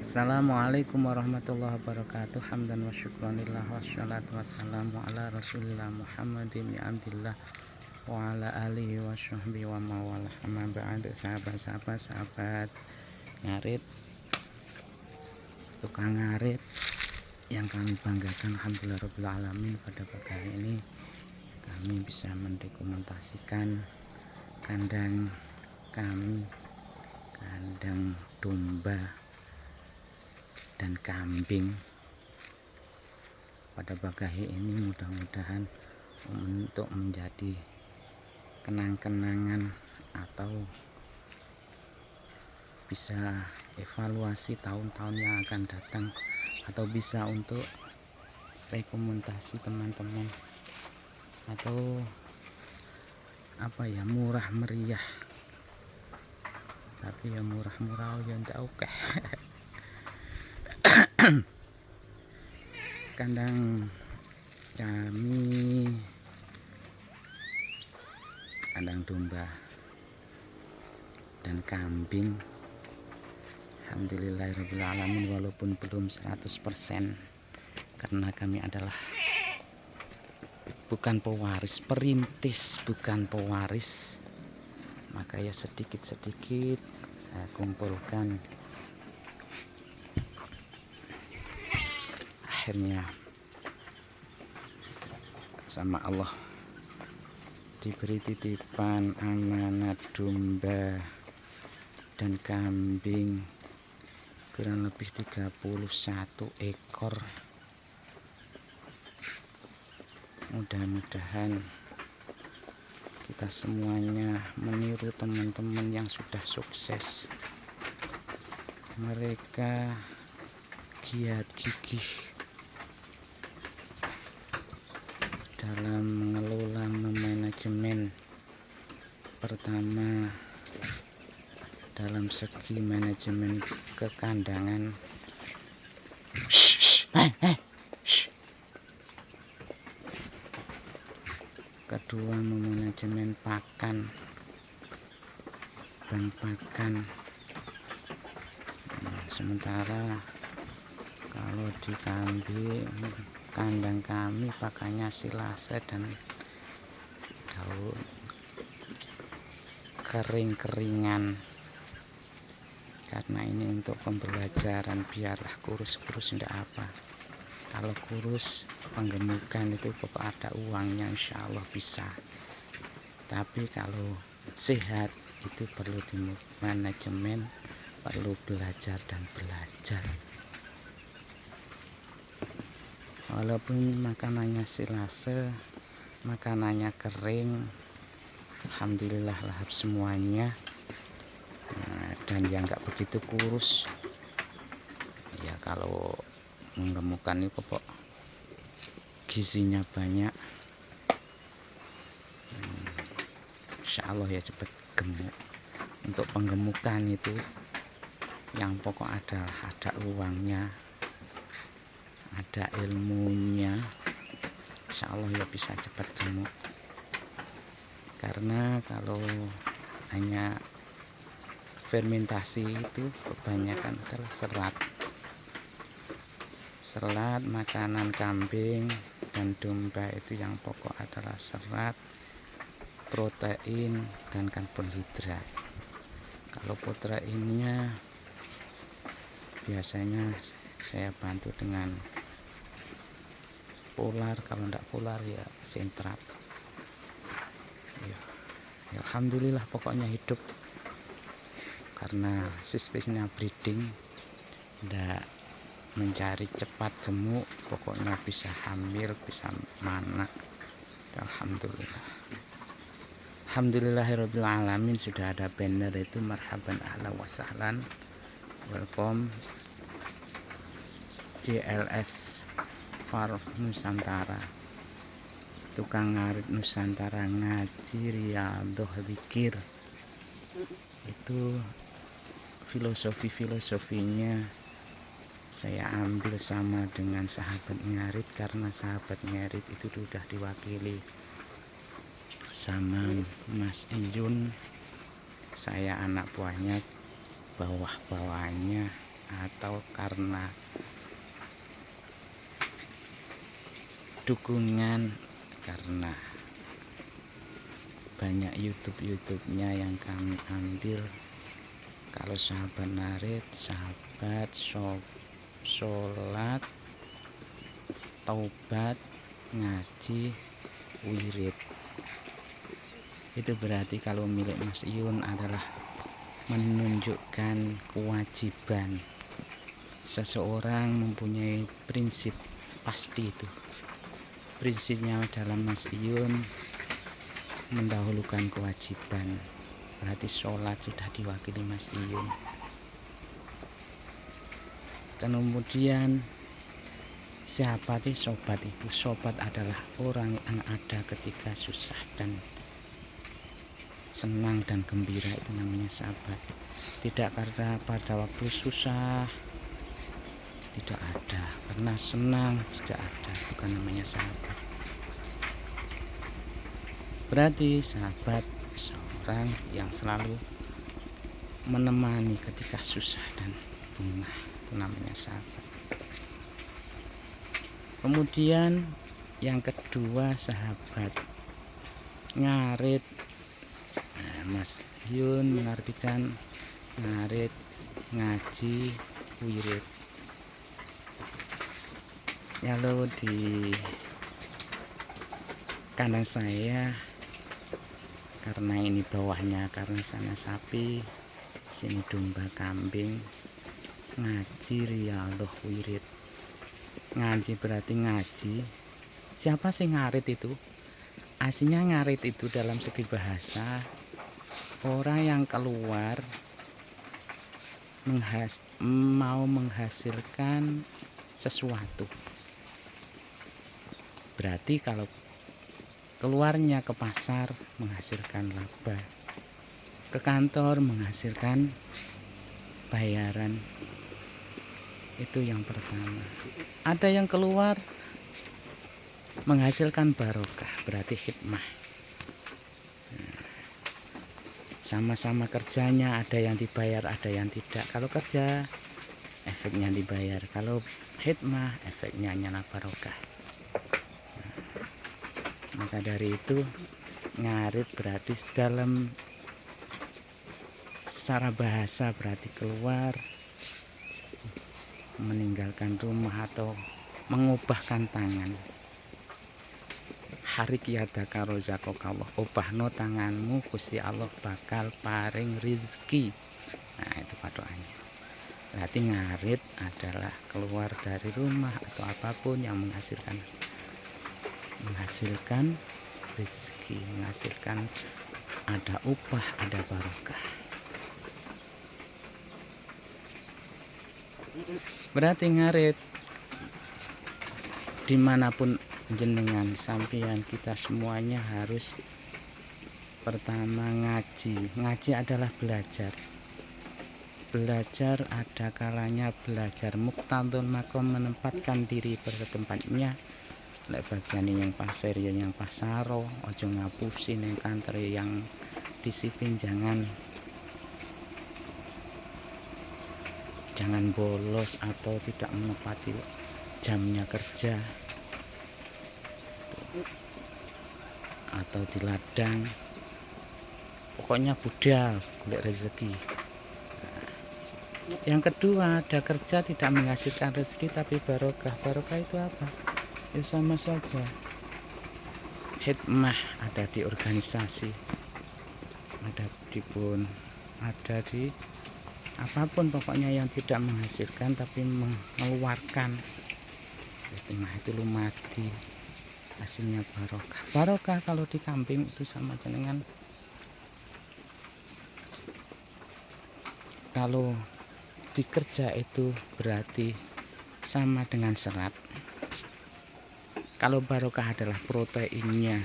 Assalamualaikum warahmatullahi wabarakatuh. Hamdan wa syukranillah wassalatu wassalamu ala rasulillah Muhammadin bin Abdillah wa ala alihi wa sahbihi wa mawalah. Amma ba'du, sahabat ngarit, tukang ngarit yang kami banggakan, alhamdulillah rabbil alamin, pada pagi hari ini kami bisa mendokumentasikan kandang kami, kandang domba dan kambing pada pagi ini. Mudah-mudahan untuk menjadi kenang-kenangan atau bisa evaluasi tahun-tahun yang akan datang, atau bisa untuk rekomendasi teman-teman, atau murah meriah, tapi ya murah-murah ya ndak oke. Kandang kami, kandang domba dan kambing, alhamdulillahirabbil alamin, walaupun belum 100%, karena kami adalah bukan pewaris, perintis bukan pewaris, maka ya sedikit-sedikit saya kumpulkan. Akhirnya sama Allah diberi titipan amanat domba dan kambing kurang lebih 31 ekor. Mudah-mudahan kita semuanya meniru teman-teman yang sudah sukses. Mereka giat gigih dalam mengelola, memanajemen. Pertama, dalam segi manajemen kekandangan. Kedua, memanajemen pakan, bank pakan. Sementara kalau di kandang kami pakannya silase dan daun kering-keringan, karena ini untuk pembelajaran, biarlah kurus-kurus tidak apa. Kalau kurus penggemukan itu pokok ada uangnya, insya Allah bisa. Tapi kalau sehat itu perlu dimanajemen, perlu belajar dan belajar. Walaupun makanannya silase, makanannya kering, alhamdulillah lahap semuanya. Dan yang nggak begitu kurus, ya kalau menggemukkan itu pokok gizinya banyak, insya Allah ya cepat gemuk. Untuk penggemukan itu yang pokok adalah ada uangnya, ada ilmunya, insya Allah ya bisa cepat gemuk. Karena kalau hanya fermentasi itu kebanyakan adalah serat. Makanan kambing dan domba itu yang pokok adalah serat, protein, dan karbohidrat. Kalau proteinnya biasanya saya bantu dengan polar, kalau tidak polar ya sentrat. Ya, alhamdulillah pokoknya hidup, karena sistemnya breeding, tidak mencari cepat gemuk, pokoknya bisa hamil, bisa mana. Alhamdulillah. Alhamdulillahirabbil alamin, sudah ada banner itu marhaban ahlan wa sahlan, welcome JLS Farm Nusantara, tukang ngarit Nusantara, ngaji riyadhah dzikir. Itu filosofinya saya ambil sama dengan sahabat ngarit, karena sahabat ngarit itu sudah diwakili sama Mas Iyun, saya anak buahnya, bawah-bawahnya atau karena dukungan, karena banyak YouTube-nya yang kami ambil. Kalau sahabat narid, sahabat sholat, taubat, ngaji, wirid. Itu berarti kalau milik Mas Iyun adalah menunjukkan kewajiban seseorang mempunyai prinsip pasti. Itu prinsipnya dalam Mas Iyun mendahulukan kewajiban. Berarti sholat sudah diwakili Mas Iyun. Dan kemudian siapa sih sobat itu? Sobat adalah orang yang ada ketika susah dan senang dan gembira, itu namanya sahabat. Tidak karena pada waktu susah tidak ada, karena senang tidak ada, bukan namanya sahabat. Berarti sahabat seorang yang selalu menemani ketika susah dan bunga, itu namanya sahabat. Kemudian yang kedua sahabat ngarit. Mas Iyun mengartikan ngarit, ngaji, wirid. Kalau di kandang saya, karena ini bawahnya karena sana sapi, sini domba, kambing, ngaji, riyadhah, wirid. Ngaji berarti ngaji. Siapa sih ngarit itu? Aslinya ngarit itu dalam segi bahasa orang yang keluar mau menghasilkan sesuatu. Berarti kalau keluarnya ke pasar menghasilkan laba, ke kantor menghasilkan bayaran. Itu yang pertama. Ada yang keluar menghasilkan barokah, berarti hikmah. Sama-sama kerjanya, ada yang dibayar, ada yang tidak. Kalau kerja efeknya dibayar, kalau hikmah efeknya nyala barokah. Maka dari itu ngarit berarti dalam secara bahasa berarti keluar, meninggalkan rumah atau mengubahkan tangan. Harik yadaka rozakokallah, ubahno tanganmu Gusti Allah bakal paring rizki. Nah itu padoannya. Berarti ngarit adalah keluar dari rumah atau apapun yang menghasilkan rizki, menghasilkan ada upah, ada barokah. Berarti ngarit dimanapun jenengan, sampeyan, kita semuanya harus pertama ngaji. Ngaji adalah belajar. Belajar ada kalanya belajar muktadul makom, menempatkan diri pada tempatnya. Lek bagian yang pasir ya yang pasaro, ojo ngapusin yang kantor yang disiplin, jangan bolos atau tidak menepati jamnya kerja, atau di ladang, pokoknya budal golek rezeki. Yang kedua, ada kerja tidak menghasilkan rezeki tapi barokah. Barokah itu apa? Ya sama saja. Hikmah ada di organisasi, ada di apapun, pokoknya yang tidak menghasilkan tapi mengeluarkan. Hikmah itu lumadi, hasilnya barokah. Barokah kalau di kambing itu sama dengan kalau di kerja itu berarti sama dengan serat. Kalau barokah adalah proteinnya,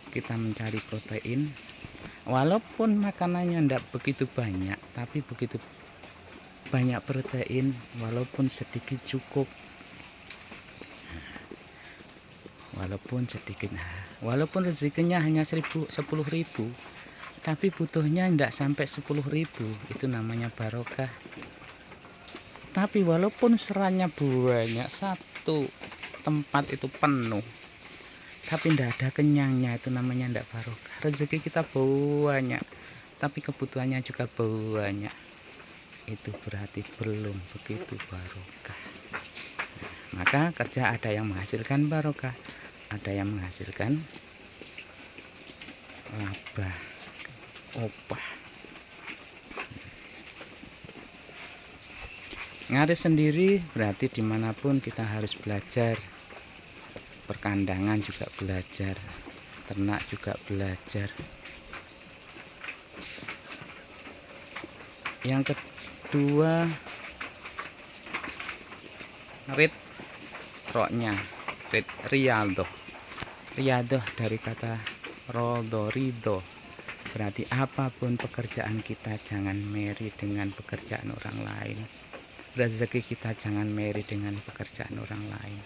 kita mencari protein walaupun makanannya tidak begitu banyak, tapi begitu banyak protein walaupun sedikit cukup. Walaupun sedikit, walaupun rezekinya hanya 10.000, tapi butuhnya tidak sampai 10.000, itu namanya barokah. Tapi walaupun serannya banyak, satu tempat itu penuh, tapi tidak ada kenyangnya, itu namanya tidak barokah. Rezeki kita banyak, tapi kebutuhannya juga banyak, itu berarti belum begitu barokah. Maka kerja ada yang menghasilkan barokah, ada yang menghasilkan laba, opah. Ngaris sendiri berarti dimanapun kita harus belajar. Perkandangan juga belajar, ternak juga belajar. Yang kedua, rid roknya, rid riyadoh. Riyadoh dari kata rodo, ridho. Berarti apapun pekerjaan kita jangan meri dengan pekerjaan orang lain. Rezeki kita jangan meri dengan pekerjaan orang lain.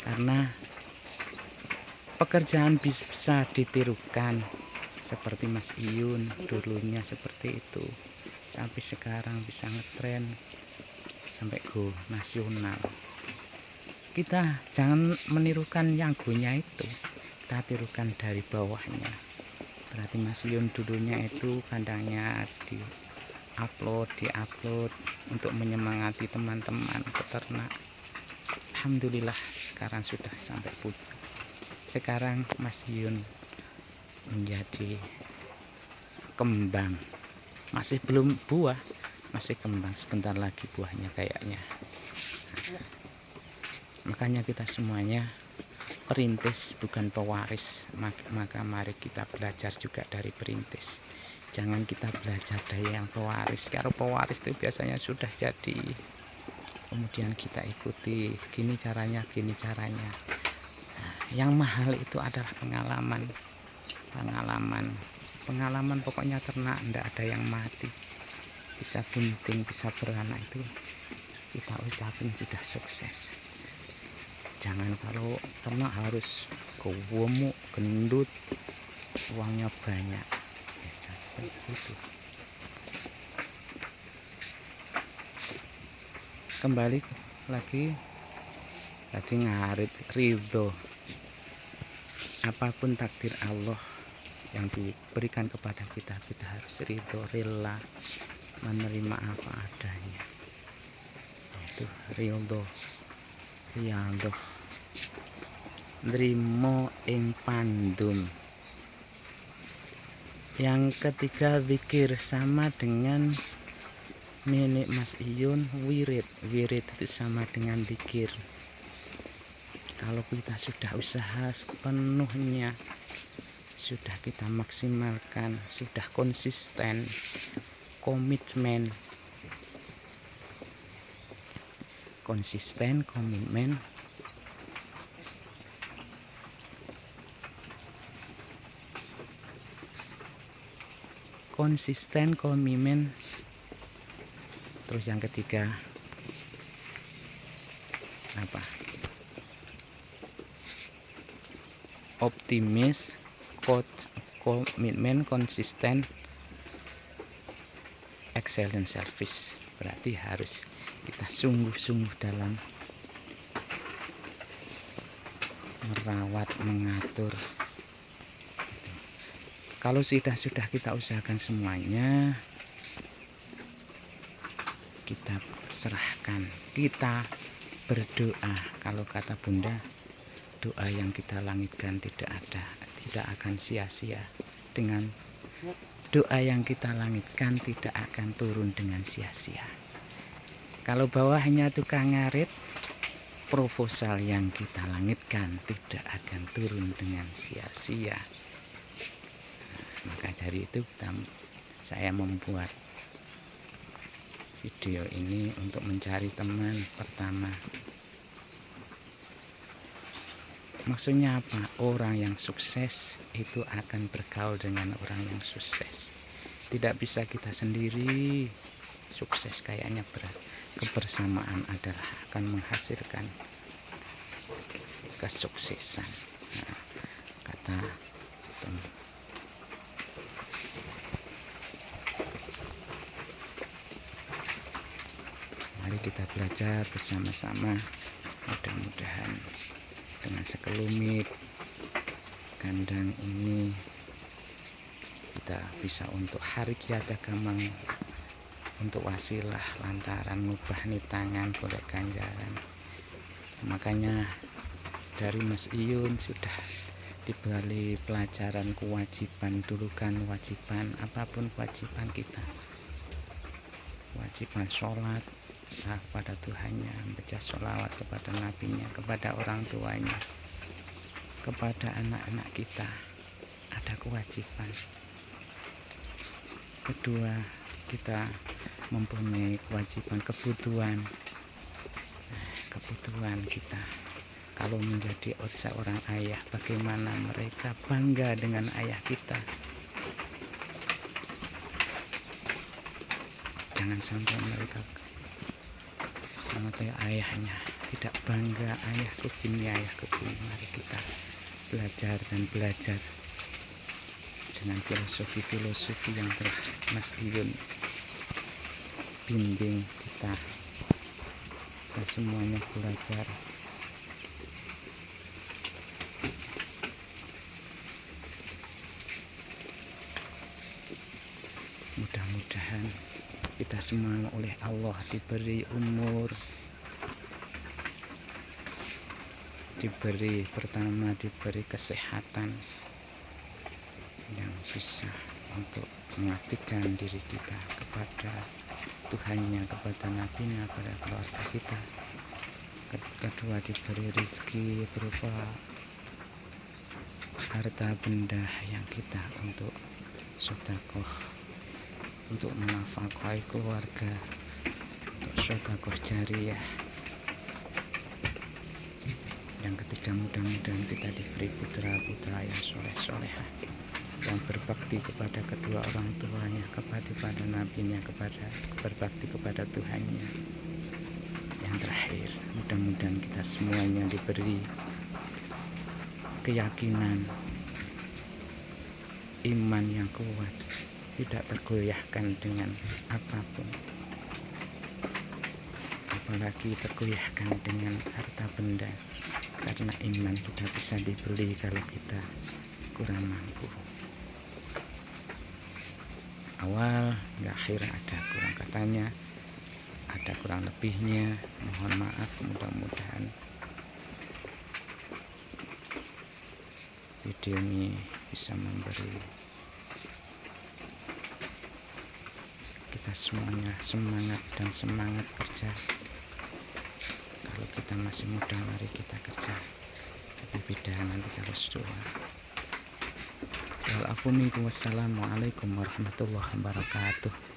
Karena pekerjaan bisa ditirukan, seperti Mas Iyun dulunya seperti itu, sampai sekarang bisa ngetren sampai go nasional. Kita jangan menirukan yang go-nya itu, kita tirukan dari bawahnya. Berarti Mas Iyun dulunya itu kandangnya diupload untuk menyemangati teman-teman peternak. Alhamdulillah sekarang sudah sampai punya. Sekarang Mas Iyun menjadi kembang, masih belum buah, masih kembang, sebentar lagi buahnya kayaknya. Makanya kita semuanya perintis bukan pewaris, maka mari kita belajar juga dari perintis. Jangan kita belajar dari yang pewaris. Kalau pewaris itu biasanya sudah jadi, kemudian kita ikuti, gini caranya. Nah, yang mahal itu adalah pengalaman. Pokoknya ternak tidak ada yang mati, bisa bunting, bisa beranak, itu kita ucapin sudah sukses. Jangan kalau ternak harus gemuk, gendut, uangnya banyak. Itu. Kembali lagi tadi ngarit ridho. Apapun takdir Allah yang diberikan kepada kita, kita harus ridho, rela menerima apa adanya. Itu ridho, riyadoh, nrimo ing pandum. Yang ketiga, zikir, sama dengan milik Mas Iyun, wirid itu sama dengan zikir. Kalau kita sudah usaha sepenuhnya, sudah kita maksimalkan, sudah konsisten, komitmen, komitmen, terus yang ketiga apa? Optimis, komitmen, konsisten, excellent service. Berarti harus kita sungguh-sungguh dalam merawat, mengatur. Kalau sudah kita usahakan semuanya, kita serahkan, kita berdoa. Kalau kata Bunda, doa yang kita langitkan tidak akan sia-sia. Dengan doa yang kita langitkan tidak akan turun dengan sia-sia. Kalau bawahnya tukang ngarit, proposal yang kita langitkan tidak akan turun dengan sia-sia. Maka dari itu saya membuat video ini untuk mencari teman pertama. Maksudnya apa? Orang yang sukses itu akan bergaul dengan orang yang sukses. Tidak bisa kita sendiri sukses, kayaknya berat. Kebersamaan adalah akan menghasilkan kesuksesan. Nah, kata teman. kita belajar bersama-sama. Mudah-mudahan dengan sekelumit kandang ini kita bisa untuk hari kiata gamang, untuk wasilah lantaran ngubah nih tangan golek ganjaran. Makanya dari Mas Iyun sudah diberi pelajaran kewajiban dulu kan, kewajiban apapun kewajiban kita, kewajiban sholat kepada Tuhannya, baca sholawat kepada nabinya, kepada orang tuanya, kepada anak-anak kita ada kewajiban. Kedua, kita mempunyai kewajiban kebutuhan kita. Kalau menjadi seorang ayah, bagaimana mereka bangga dengan ayah kita. Jangan sampai mereka mengetahui ayahnya tidak bangga, ayahku gini, ayahku gini. Mari kita belajar dan belajar dengan filosofi yang telah Mas Iyun bimbing kita semuanya belajar. Mudah-mudahan kita semua oleh Allah diberi umur, diberi kesehatan yang bisa untuk mengabdikan diri kita kepada Tuhannya, kepada nabinya, kepada keluarga kita. Kedua, diberi rezeki berupa harta benda yang kita untuk sedekah, untuk menafkahi keluarga, untuk sedekah jariyah. Yang ketiga, mudah-mudahan kita diberi putra-putra yang soleh-solehah, yang berbakti kepada kedua orang tuanya, kepada nabinya, berbakti kepada Tuhannya. Yang terakhir, mudah-mudahan kita semuanya diberi keyakinan, iman yang kuat, tidak tergoyahkan dengan apapun, apalagi tergoyahkan dengan harta benda, karena iman kita bisa dibeli kalau kita kurang mampu. Awal hingga akhir ada kurang katanya, ada kurang lebihnya, mohon maaf. Mudah-mudahan video ini bisa memberi kita semuanya semangat kerja. Kalau kita masih muda, mari kita kerja. Tapi beda nanti kalau sudah. Wassalamualaikum warahmatullahi wabarakatuh.